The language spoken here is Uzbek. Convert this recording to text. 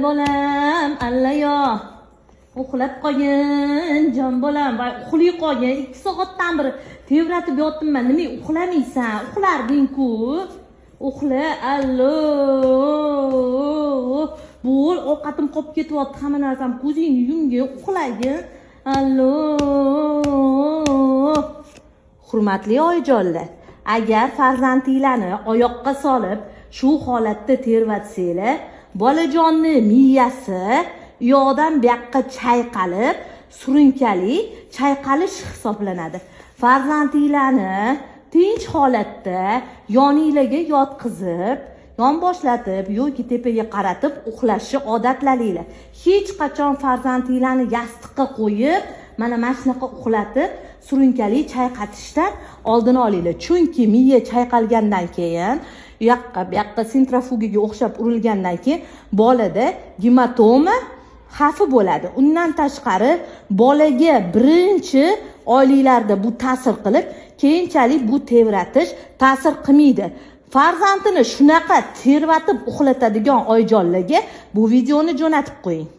Bolam, allayo. Uxlab qolgin, jon bolam. Voy, uxlay qolgin. 2 soatdan beri tevratib yotibman. Nima uxlamaysan? Uxlarding-ku. Uxla, allo. Bo'l, ovqatim qolib ketyapti. Hamma narsam ko'zingni yumgin, uxlagin. Allo. Hurmatli oyijonlar, agar farzandinglarni oyoqqa solib, shu holatda tervatsanglar, bolajonni miyasi u yoqdan bu yoqqa chayqalib, surunkali chayqalish hisoblanadi. Farzandinglarni tinch holatda yoninglarga yotqizib, yonboshlatib yoki tepaga qaratib uxlashni odatlaringlar. Hech qachon farzandinglarni yostiqqa qo'yib, mana shunaqa uxlatib, surunkali chayqatishdan oldini olinglar. Chunki miya chayqalgandan keyin, bu yoqqa sentrifugaga o'xshab urilgandan keyin bolada gematoma xavfi bo'ladi. Undan tashqari bolaga birinchi oyliklarda bu ta'sir qilib, keyinchalik bu tevratish ta'sir qilmaydi. Farzandini shunaqa tervatib uxlatadigan oyijonlarga bu videoni jo'natib qo'ying.